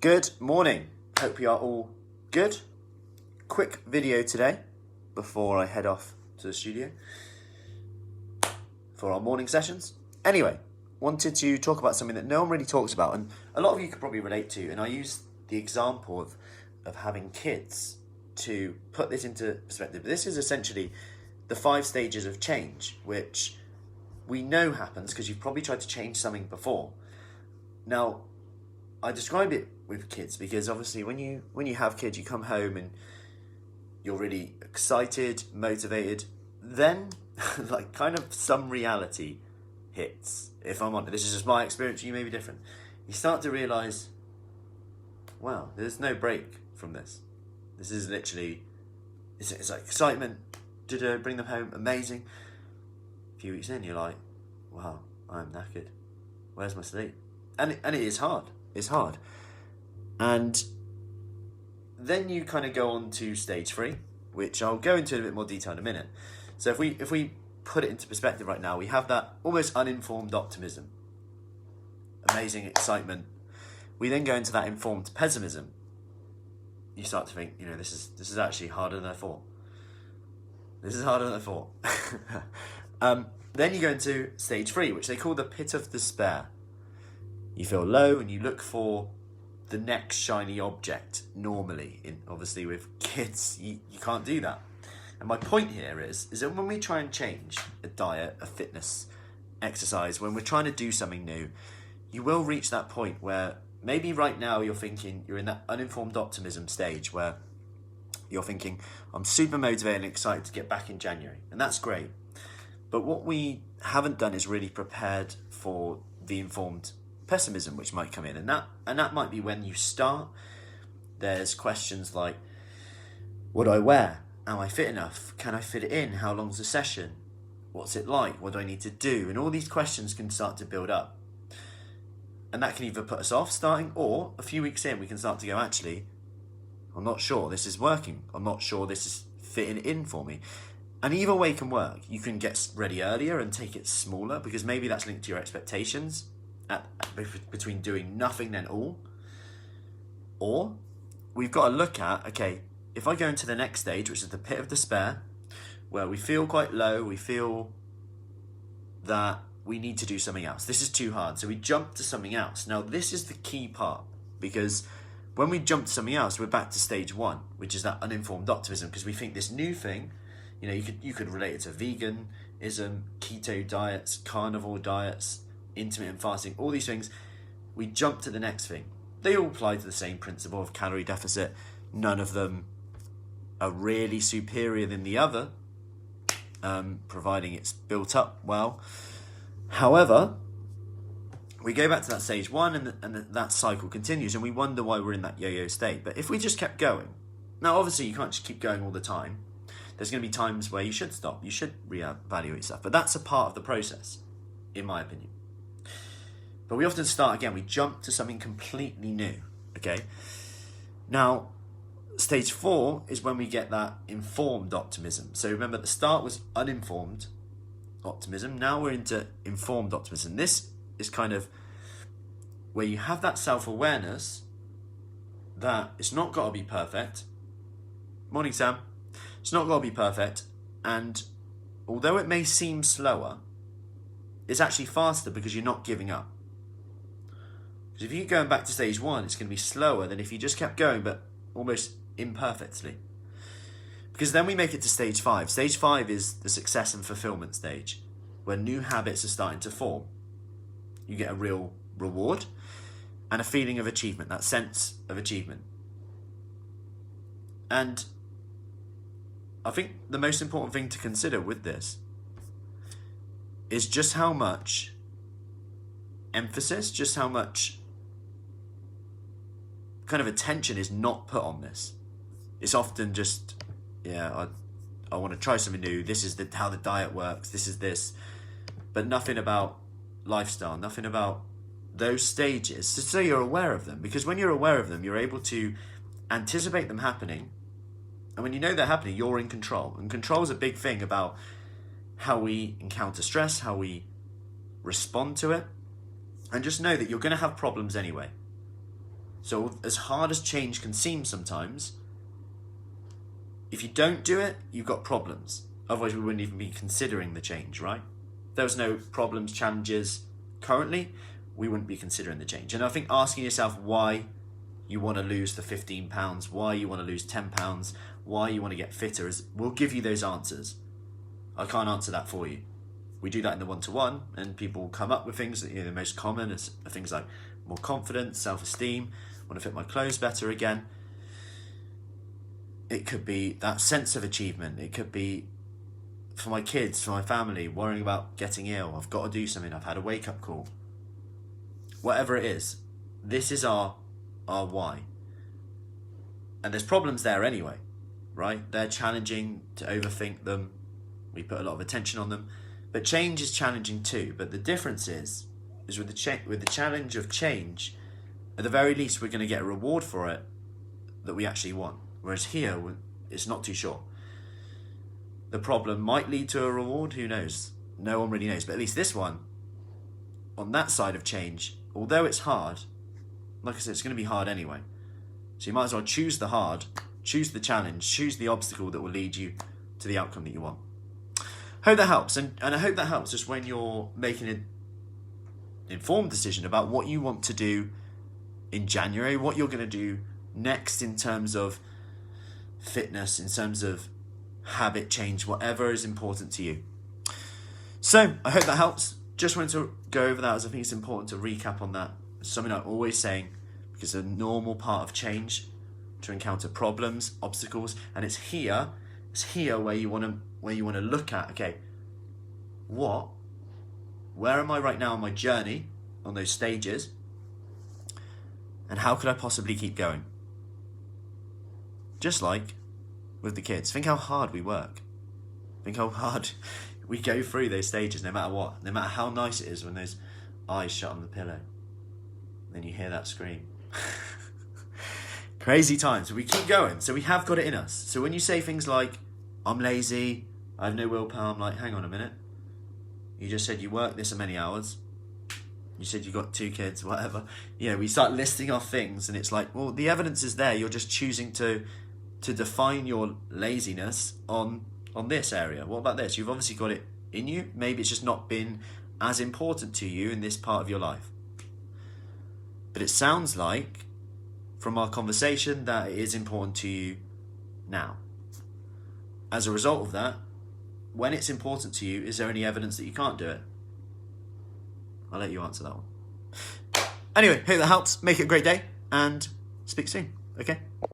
Good morning. Hope you are all good. Quick video today before I head off to the studio for our morning sessions. Anyway, wanted to talk about something that no one really talks about and a lot of you could probably relate to, and I use the example of having kids to put this into perspective. This is essentially the 5 stages of change, which we know happens because you've probably tried to change something before. Now, I describe it with kids because obviously when you have kids, you come home and you're really excited, motivated. Then, like, kind of some reality hits. If I'm honest, this is just my experience. You may be different. You start to realise, wow, there's no break from this. This is literally, it's like excitement. Bring them home, amazing. A few weeks in, you're like, wow, I'm knackered. Where's my sleep? And it is hard. It's hard. And then you kind of go on to stage 3, which I'll go into in a bit more detail in a minute. So if we put it into perspective right now, we have that almost uninformed optimism, amazing excitement. We then go into that informed pessimism. You start to think, this is actually harder than I thought. This is harder than I thought. Then you go into stage 3, which they call the pit of despair. You feel low and you look for the next shiny object normally. Obviously with kids, you can't do that. And my point here is that when we try and change a diet, a fitness, exercise, when we're trying to do something new, you will reach that point where maybe right now you're in that uninformed optimism stage where you're thinking, I'm super motivated and excited to get back in January. And that's great. But what we haven't done is really prepared for the informed pessimism which might come in. And that might be when you start. There's questions like, what do I wear? Am I fit enough? Can I fit it in? How long's the session? What's it like? What do I need to do? And all these questions can start to build up. And that can either put us off starting, or a few weeks in we can start to go, actually, I'm not sure this is working. I'm not sure this is fitting in for me. And either way can work. You can get ready earlier and take it smaller because maybe that's linked to your expectations between doing nothing then all. Or we've got to look at, okay, if I go into the next stage, which is the pit of despair, where we feel quite low, we feel that we need to do something else. This is too hard. So we jump to something else. Now, this is the key part because when we jump to something else, we're back to stage 1, which is that uninformed optimism because we think this new thing, you could relate it to veganism, keto diets, carnivore diets, intermittent fasting, all these things. We jump to the next thing. They all apply to the same principle of calorie deficit. None of them are really superior than the other, providing it's built up well. However, we go back to that stage 1 and that cycle continues and we wonder why we're in that yo-yo state. But if we just kept going, now obviously you can't just keep going all the time. There's going to be times where you should stop, you should reevaluate stuff, but that's a part of the process, in my opinion. But we often start again, we jump to something completely new, okay? Now, stage 4 is when we get that informed optimism. So remember, the start was uninformed optimism. Now we're into informed optimism. This is kind of where you have that self-awareness that it's not got to be perfect. Morning, Sam. It's not got to be perfect. And although it may seem slower, it's actually faster because you're not giving up. Because if you keep going back to stage 1, it's going to be slower than if you just kept going, but almost imperfectly. Because then we make it to stage 5. Stage 5 is the success and fulfillment stage, where new habits are starting to form. You get a real reward and a feeling of achievement, that sense of achievement. And I think the most important thing to consider with this is just how much emphasis, just how much kind of attention is not put on this. It's often just, I want to try something new. This is how the diet works. This is this. But nothing about lifestyle, nothing about those stages, just so you're aware of them. Because when you're aware of them, you're able to anticipate them happening. And when you know they're happening, you're in control. And control is a big thing about how we encounter stress, how we respond to it. And just know that you're going to have problems anyway. So as hard as change can seem sometimes, if you don't do it, you've got problems. Otherwise we wouldn't even be considering the change, right? If there was no problems, challenges currently, we wouldn't be considering the change. And I think asking yourself why you want to lose the 15 pounds, why you want to lose 10 pounds, why you want to get fitter will give you those answers. I can't answer that for you. We do that in the one-to-one, and people come up with things that, the most common are things like more confidence, self-esteem, want to fit my clothes better again. It could be that sense of achievement. It could be for my kids, for my family, worrying about getting ill. I've got to do something. I've had a wake-up call. Whatever it is, this is our why. And there's problems there anyway, right? They're challenging to overthink them. We put a lot of attention on them. But change is challenging too. But the difference is with the challenge of change, at the very least, we're going to get a reward for it that we actually want. Whereas here, it's not too sure. The problem might lead to a reward, who knows? No one really knows. But at least this one, on that side of change, although it's hard, like I said, it's going to be hard anyway. So you might as well choose the hard, choose the challenge, choose the obstacle that will lead you to the outcome that you want. Hope that helps. And I hope that helps just when you're making an informed decision about what you want to do in January, what you're going to do next in terms of fitness, in terms of habit change, whatever is important to you. So I hope that helps. Just wanted to go over that, as I think it's important to recap on that. It's something I'm always saying, because it's a normal part of change to encounter problems, obstacles, and it's here where you want to look at, okay, where am I right now on my journey, on those stages, and how could I possibly keep going? Just like with the kids, think how hard we work. Think how hard we go through those stages, no matter what, no matter how nice it is when those eyes shut on the pillow. Then you hear that scream. Crazy times. We keep going. So we have got it in us. So when you say things like, I'm lazy, I have no willpower, I'm like, hang on a minute. You just said you work this many hours. You said you got 2 kids, whatever. We start listing off things, and it's like, well, the evidence is there. You're just choosing to define your laziness on this area. What about this? You've obviously got it in you. Maybe it's just not been as important to you in this part of your life. But it sounds like, from our conversation, that it is important to you now. As a result of that, when it's important to you, is there any evidence that you can't do it? I'll let you answer that one. Anyway, hope that helps. Make it a great day, and speak soon, okay?